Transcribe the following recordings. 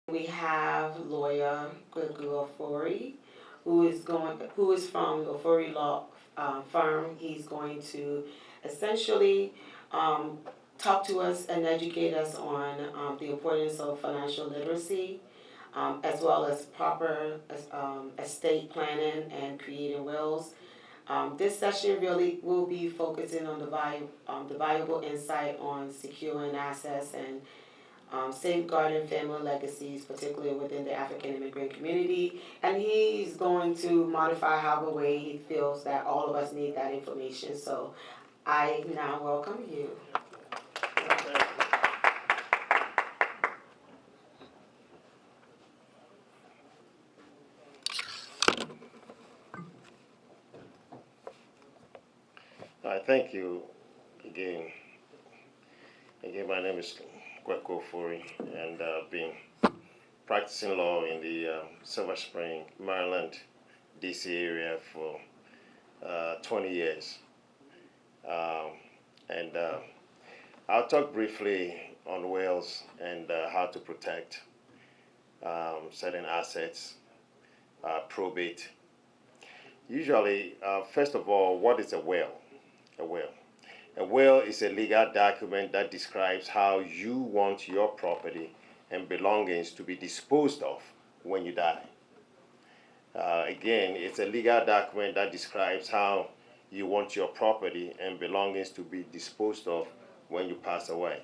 We have lawyer Gregory Ofori, who is from the Ofori Law firm. He's going to essentially um, talk to us and educate us on the importance of financial literacy, as well as proper estate planning and creating wills. This session really will be focusing on the valuable insight on securing assets and safeguarding family legacies, particularly within the African immigrant community. And he's going to modify however way he feels that all of us need that information. So I now welcome you. Thank you again. Again, my name is Kweko Fori, and I've been practicing law in the Silver Spring, Maryland, DC area for 20 years. And I'll talk briefly on wills and how to protect certain assets, probate. Usually, first of all, what is a will? A will. A will is a legal document that describes how you want your property and belongings to be disposed of when you die. Again, it's a legal document that describes how you want your property and belongings to be disposed of when you pass away.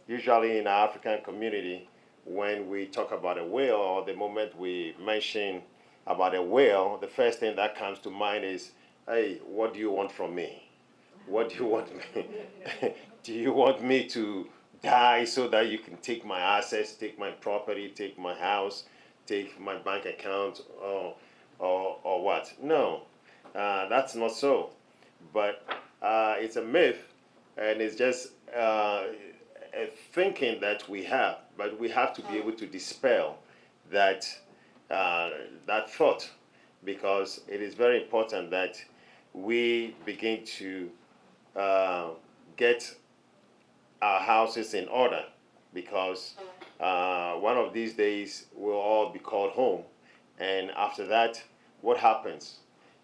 Usually in our African community, when we talk about a will, or the moment we mention about a will, the first thing that comes to mind is, hey, what do you want from me? What do you want me? Do you want me to die so that you can take my assets, take my property, take my house, take my bank account, or what? No, that's not so. But it's a myth, and it's just a thinking that we have. But we have to be able to dispel that that thought, because it is very important that we begin to get our houses in order, because one of these days we'll all be called home. And after that, what happens?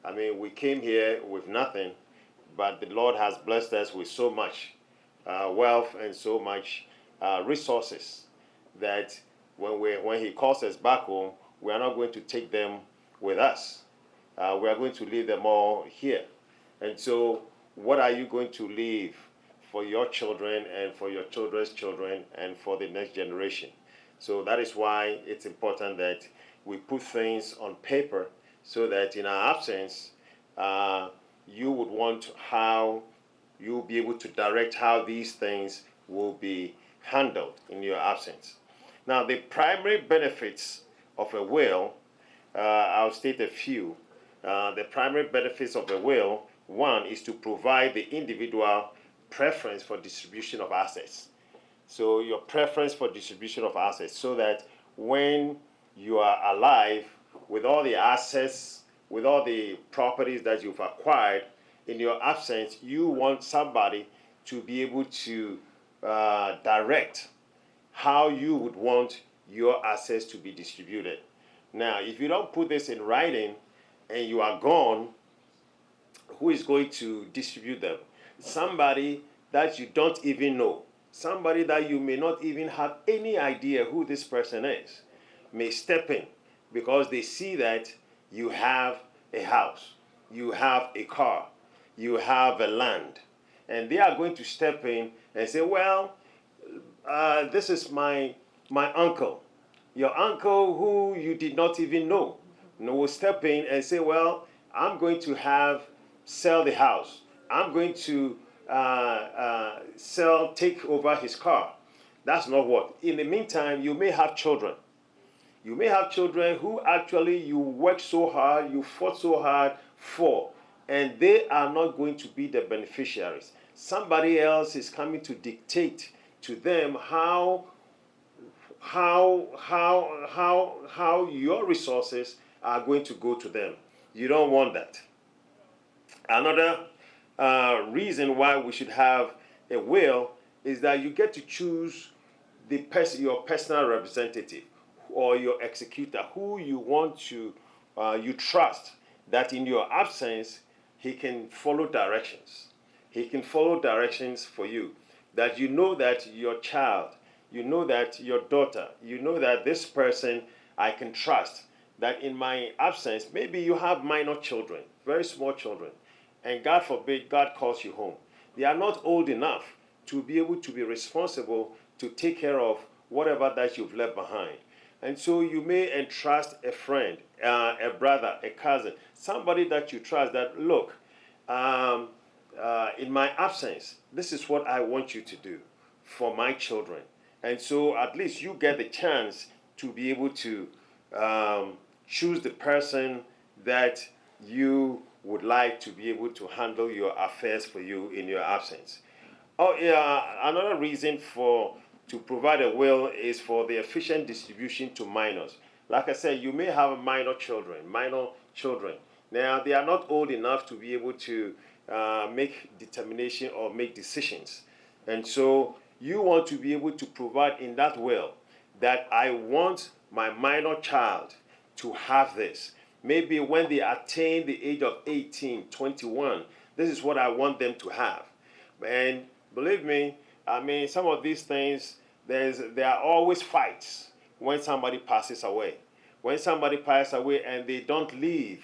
I mean, we came here with nothing, but the Lord has blessed us with so much wealth and so much resources that when He calls us back home, we are not going to take them with us. We are going to leave them all here. And so, what are you going to leave for your children and for your children's children and for the next generation? So that is why it's important that we put things on paper, so that in our absence, you would want how you'll be able to direct how these things will be handled in your absence. Now, the primary benefits of a will, I'll state a few. The primary benefits of a will: one is to provide the individual preference for distribution of assets. So your preference for distribution of assets, so that when you are alive, with all the assets, with all the properties that you've acquired, in your absence, you want somebody to be able to direct how you would want your assets to be distributed. Now, if you don't put this in writing and you are gone, who is going to distribute them? Somebody that you don't even know, somebody that you may not even have any idea who this person is, may step in because they see that you have a house, you have a car, you have a land, and they are going to step in and say, well, this is my uncle. Your uncle who you did not even know, will step in and say, well, I'm going to sell the house. I'm going to take over his car. That's not what. In the meantime, you may have children. You may have children who actually you worked so hard, you fought so hard for, and they are not going to be the beneficiaries. Somebody else is coming to dictate to them how your resources are going to go to them. You don't want that. Another reason why we should have a will is that you get to choose your personal representative. or your executor, who you want to, you trust that in your absence, he can follow directions. He can follow directions for you. That you know that your child, you know that your daughter, you know that this person I can trust. That in my absence, maybe you have minor children, very small children, and God forbid, God calls you home. They are not old enough to be able to be responsible to take care of whatever that you've left behind. And so you may entrust a friend, a brother, a cousin, somebody that you trust that, look, in my absence, this is what I want you to do for my children. And so at least you get the chance to be able to choose the person that you would like to be able to handle your affairs for you in your absence. Oh, yeah, another reason for to provide a will is for the efficient distribution to minors. Like I said, you may have minor children. Now, they are not old enough to be able to make determination or make decisions. And so you want to be able to provide in that will that I want my minor child to have this. Maybe when they attain the age of 18, 21, this is what I want them to have. And believe me, I mean, some of these things, there are always fights when somebody passes away. When somebody passes away and they don't leave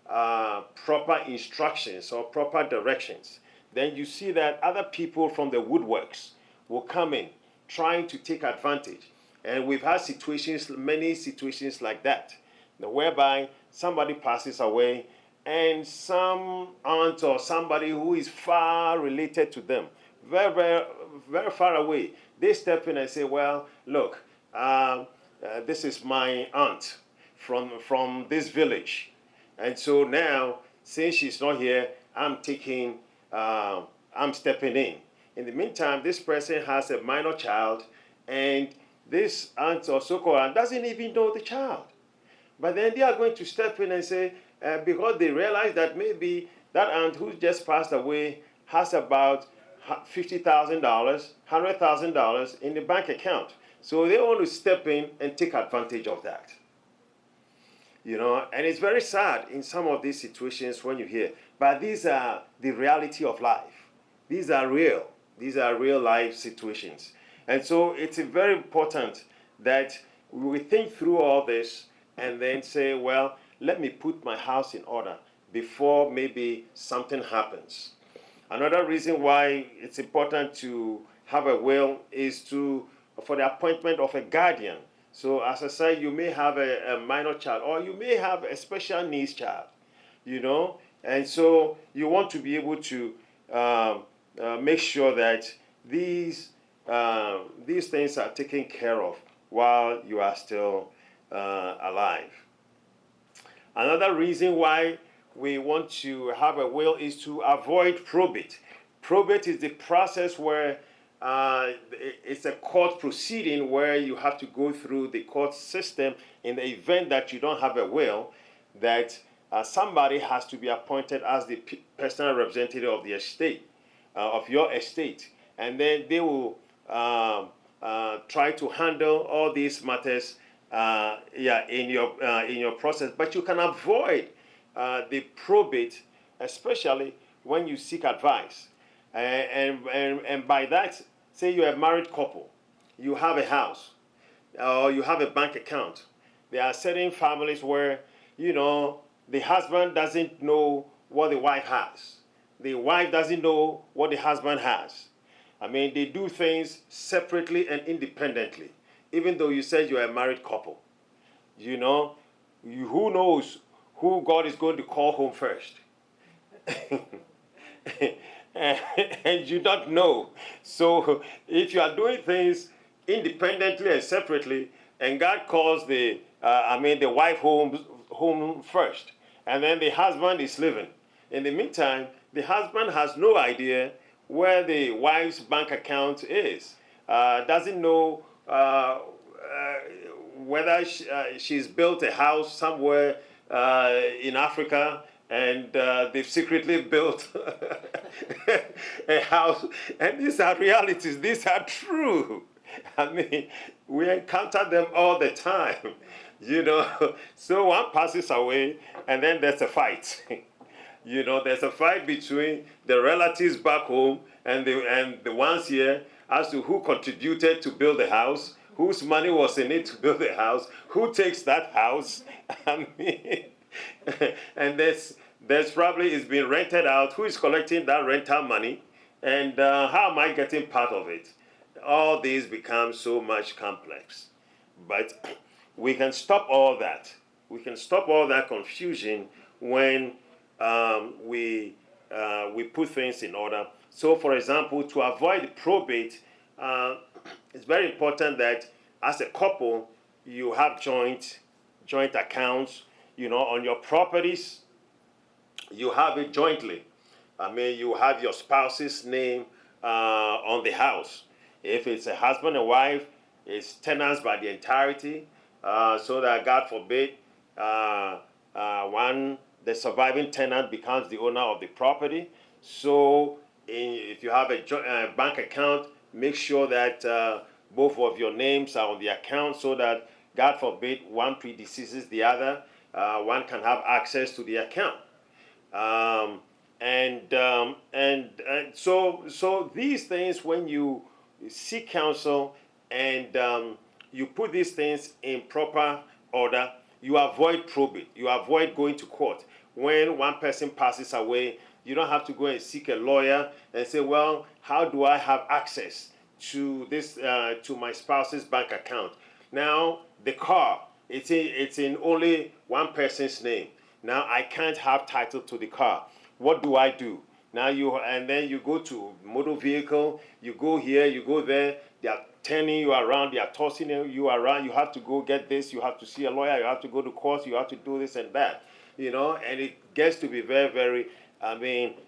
proper instructions or proper directions, then you see that other people from the woodworks will come in trying to take advantage. And we've had situations, many situations like that, whereby somebody passes away and some aunt or somebody who is far related to them, very, very, very far away, they step in and say, well, look, this is my aunt from this village. And so now, since she's not here, I'm stepping in. In the meantime, this person has a minor child, and this aunt or so-called aunt doesn't even know the child. But then they are going to step in and say, because they realize that maybe that aunt who just passed away has about $50,000, $100,000 in the bank account. So they want to step in and take advantage of that. You know, and it's very sad in some of these situations when you hear, but these are the reality of life. These are real. These are real life situations. And so it's very important that we think through all this and then say, well, let me put my house in order before maybe something happens. Another reason why it's important to have a will is for the appointment of a guardian. So as I said, you may have a minor child or you may have a special needs child, you know, and so you want to be able to make sure that these things are taken care of while you are still alive. Another reason why we want to have a will is to avoid probate. Probate is the process where it's a court proceeding where you have to go through the court system in the event that you don't have a will, that somebody has to be appointed as the personal representative of the estate, of your estate. And then they will try to handle all these matters in your process. But you can avoid the probate, especially when you seek advice. And by that, say you're a married couple, you have a house, or you have a bank account. There are certain families where, you know, the husband doesn't know what the wife has. The wife doesn't know what the husband has. I mean, they do things separately and independently, even though you said you're a married couple. You know, who knows who God is going to call home first? And you don't know. So if you are doing things independently and separately, and God calls the wife home first, and then the husband is living. In the meantime, the husband has no idea where the wife's bank account is. Doesn't know whether she's built a house somewhere in Africa, and they've secretly built a house. And these are realities. These are true. I mean, we encounter them all the time, you know. So one passes away, and then there's a fight. You know, there's a fight between the relatives back home and the ones here as to who contributed to build the house, whose money was in it to build the house, who takes that house. I mean, and there's probably it's been rented out. Who is collecting that rental money, and how am I getting part of it? All these become so much complex, but we can stop all that. We can stop all that confusion when we put things in order. So, for example, to avoid probate, it's very important that as a couple you have joint accounts. You know, on your properties, you have it jointly. I mean, you have your spouse's name on the house. If it's a husband and wife, it's tenants by the entirety, so that God forbid the surviving tenant becomes the owner of the property. So if you have a bank account, make sure that both of your names are on the account so that God forbid one predeceases the other, one can have access to the account. So these things, when you seek counsel and you put these things in proper order, you avoid probate. You avoid going to court. When one person passes away, you don't have to go and seek a lawyer and say, well, how do I have access to this, to my spouse's bank account? Now, the car, it's in only one person's name. Now, I can't have title to the car. What do I do? Now and then you go to motor vehicle, you go here, you go there, they are turning you around, they are tossing you around, you have to go get this, you have to see a lawyer, you have to go to court, you have to do this and that, you know, and it gets to be very, very,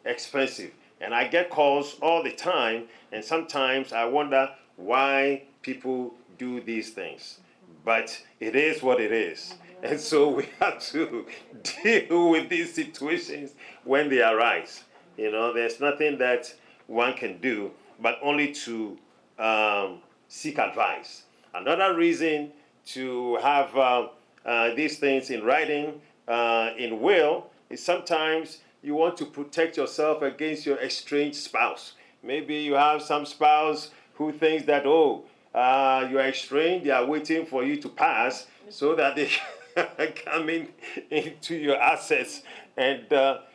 expensive. And I get calls all the time, and sometimes I wonder why people do these things. But it is what it is. And so we have to deal with these situations when they arise. You know, there's nothing that one can do but only to seek advice. Another reason to have these things in writing, in will, is sometimes you want to protect yourself against your estranged spouse. Maybe you have some spouse who thinks that, you are estranged, they are waiting for you to pass so that they can come into your assets. And,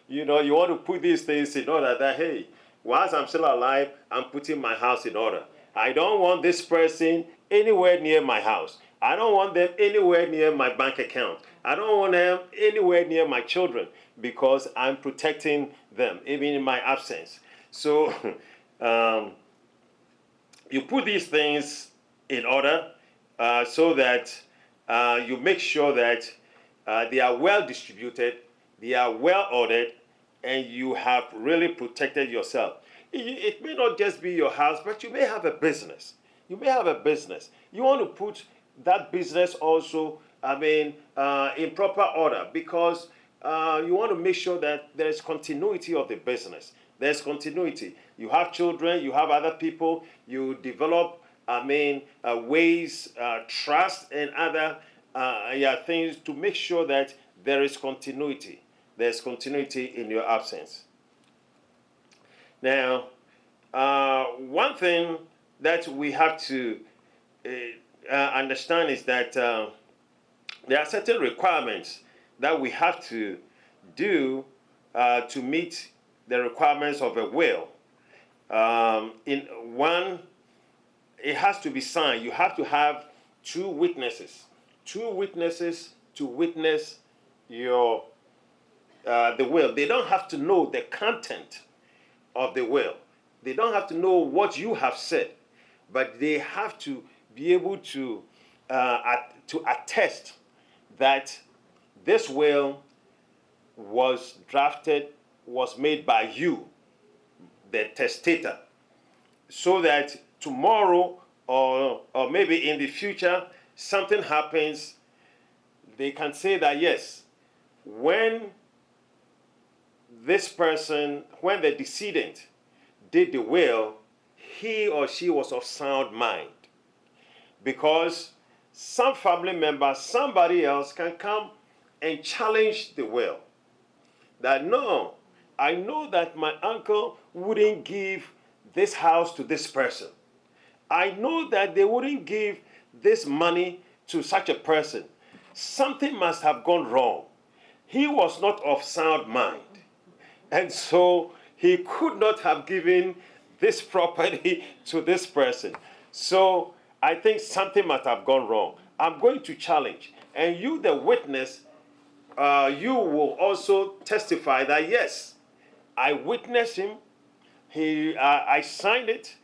you want to put these things in order that, hey, whilst I'm still alive, I'm putting my house in order. I don't want this person anywhere near my house. I don't want them anywhere near my bank account. I don't want them anywhere near my children because I'm protecting them, even in my absence. So you put these things in order so that you make sure that they are well distributed, they are well ordered, and you have really protected yourself. It may not just be your house, but you may have a business. You may have a business. You want to put that business also, in proper order because you want to make sure that there is continuity of the business. There's continuity. You have children, you have other people, you develop, ways, trust, and other things to make sure that there is continuity. There's continuity in your absence. Now, one thing that we have to understand is that there are certain requirements that we have to do to meet the requirements of a will. In one, it has to be signed. You have to have two witnesses to witness your the will. They don't have to know the content of the will. They don't have to know what you have said, but they have to be able to attest that this will was drafted, was made by you, the testator, so that tomorrow or maybe in the future something happens, they can say that yes, when this person, when the decedent did the will, he or she was of sound mind. because some family member, somebody else can come and challenge the will. That no, I know that my uncle wouldn't give this house to this person. I know that they wouldn't give this money to such a person. Something must have gone wrong. He was not of sound mind. And so he could not have given this property to this person. So I think something must have gone wrong. I'm going to challenge. And you, the witness, you will also testify that yes, I witnessed him. I signed it.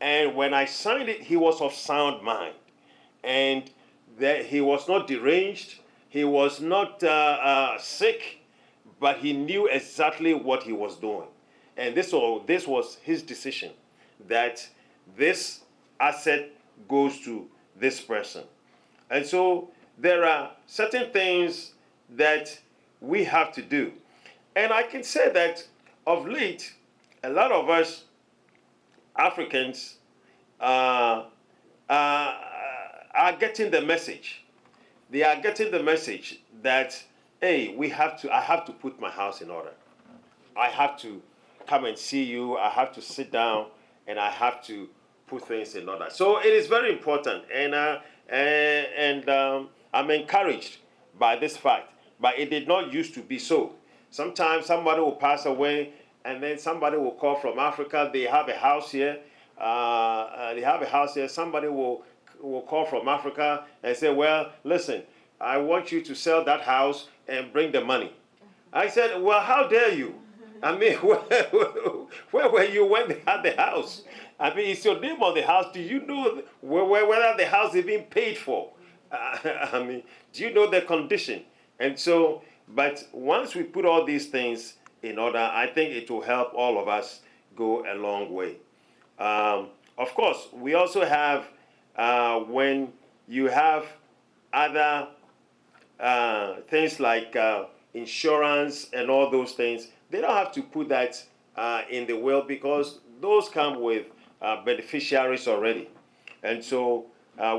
And when I signed it, he was of sound mind. And that he was not deranged. He was not sick, but he knew exactly what he was doing. And this was his decision, that this asset goes to this person. And so there are certain things that we have to do. And I can say that of late, a lot of us Africans are getting the message. They are getting the message that, hey, I have to put my house in order. I have to come and see you. I have to sit down and I have to put things in order. So it is very important, and I'm encouraged by this fact. But it did not used to be so. Sometimes somebody will pass away, and then somebody will call from Africa. They have a house here. Somebody will call from Africa and say, well, listen, I want you to sell that house and bring the money. I said, well, how dare you? I mean, where were you when they had the house? I mean, it's your name on the house. Do you know whether the house is being paid for? I mean, do you know the condition? And so, but once we put all these things in order, I think it will help all of us go a long way. Of course, we also have, when you have other things like insurance and all those things, they don't have to put that in the will because those come with beneficiaries already. And so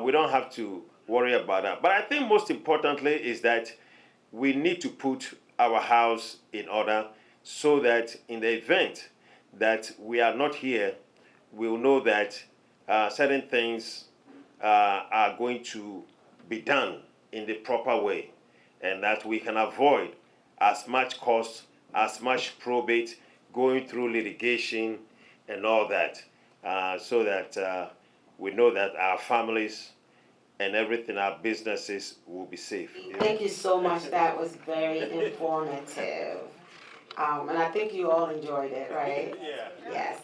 we don't have to worry about that. But I think most importantly is that we need to put our house in order so that in the event that we are not here, we'll know that certain things are going to be done in the proper way, and that we can avoid as much cost, as much probate, going through litigation and all that, so that we know that our families and everything, our businesses will be safe. Thank you so much. That was very informative. And I think you all enjoyed it, right? Yeah. Yes.